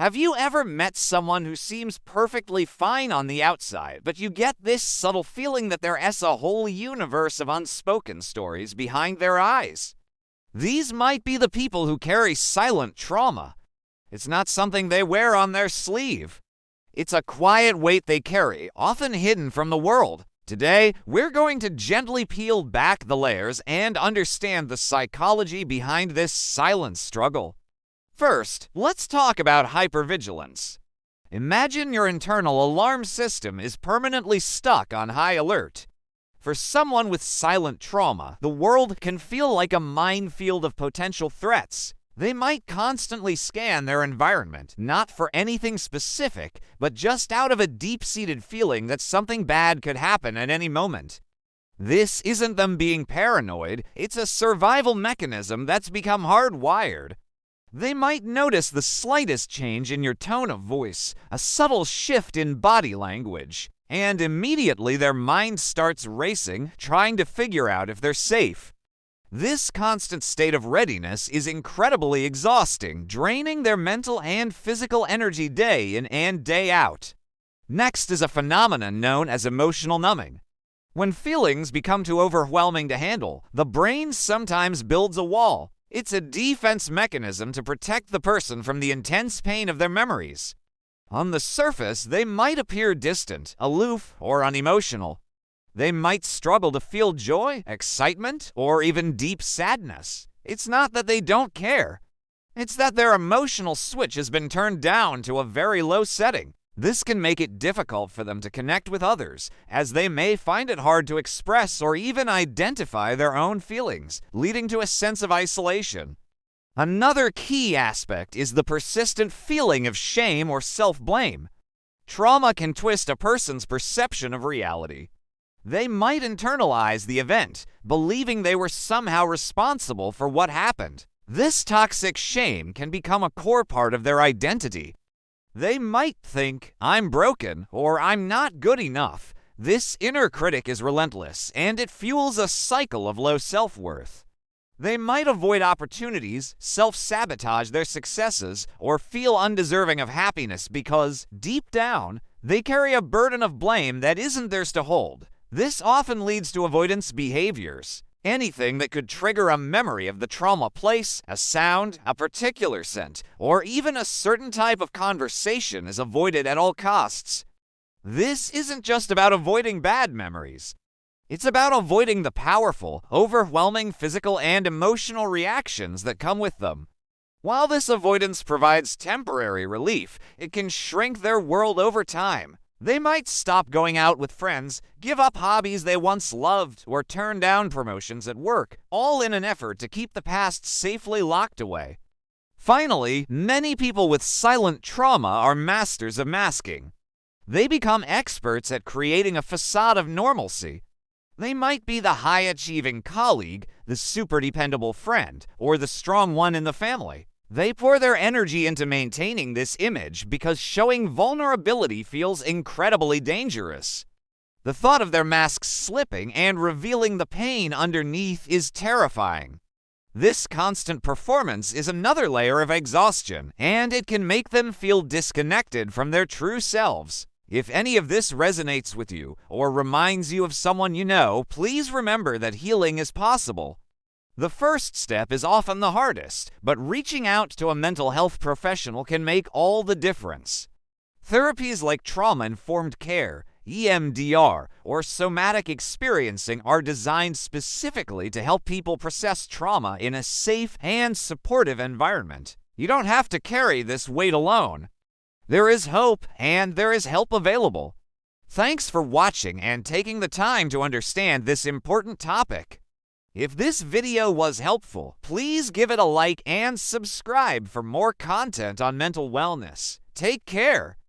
Have you ever met someone who seems perfectly fine on the outside, but you get this subtle feeling that there's a whole universe of unspoken stories behind their eyes? These might be the people who carry silent trauma. It's not something they wear on their sleeve. It's a quiet weight they carry, often hidden from the world. Today, we're going to gently peel back the layers and understand the psychology behind this silent struggle. First, let's talk about hypervigilance. Imagine your internal alarm system is permanently stuck on high alert. For someone with silent trauma, the world can feel like a minefield of potential threats. They might constantly scan their environment, not for anything specific, but just out of a deep-seated feeling that something bad could happen at any moment. This isn't them being paranoid, it's a survival mechanism that's become hardwired. They might notice the slightest change in your tone of voice, a subtle shift in body language, and immediately their mind starts racing, trying to figure out if they're safe. This constant state of readiness is incredibly exhausting, draining their mental and physical energy day in and day out. Next is a phenomenon known as emotional numbing. When feelings become too overwhelming to handle, the brain sometimes builds a wall. It's a defense mechanism to protect the person from the intense pain of their memories. On the surface, they might appear distant, aloof, or unemotional. They might struggle to feel joy, excitement, or even deep sadness. It's not that they don't care. It's that their emotional switch has been turned down to a very low setting. This can make it difficult for them to connect with others, as they may find it hard to express or even identify their own feelings, leading to a sense of isolation. Another key aspect is the persistent feeling of shame or self-blame. Trauma can twist a person's perception of reality. They might internalize the event, believing they were somehow responsible for what happened. This toxic shame can become a core part of their identity. They might think, "I'm broken," or "I'm not good enough." This inner critic is relentless, and it fuels a cycle of low self-worth. They might avoid opportunities, self-sabotage their successes, or feel undeserving of happiness because, deep down, they carry a burden of blame that isn't theirs to hold. This often leads to avoidance behaviors. Anything that could trigger a memory of the trauma place, a sound, a particular scent, or even a certain type of conversation is avoided at all costs. This isn't just about avoiding bad memories. It's about avoiding the powerful, overwhelming physical and emotional reactions that come with them. While this avoidance provides temporary relief, it can shrink their world over time. They might stop going out with friends, give up hobbies they once loved, or turn down promotions at work, all in an effort to keep the past safely locked away. Finally, many people with silent trauma are masters of masking. They become experts at creating a facade of normalcy. They might be the high-achieving colleague, the super dependable friend, or the strong one in the family. They pour their energy into maintaining this image because showing vulnerability feels incredibly dangerous. The thought of their masks slipping and revealing the pain underneath is terrifying. This constant performance is another layer of exhaustion, and it can make them feel disconnected from their true selves. If any of this resonates with you or reminds you of someone you know, please remember that healing is possible. The first step is often the hardest, but reaching out to a mental health professional can make all the difference. Therapies like trauma-informed care, EMDR, or somatic experiencing are designed specifically to help people process trauma in a safe and supportive environment. You don't have to carry this weight alone. There is hope, and there is help available. Thanks for watching and taking the time to understand this important topic. If this video was helpful, please give it a like and subscribe for more content on mental wellness. Take care.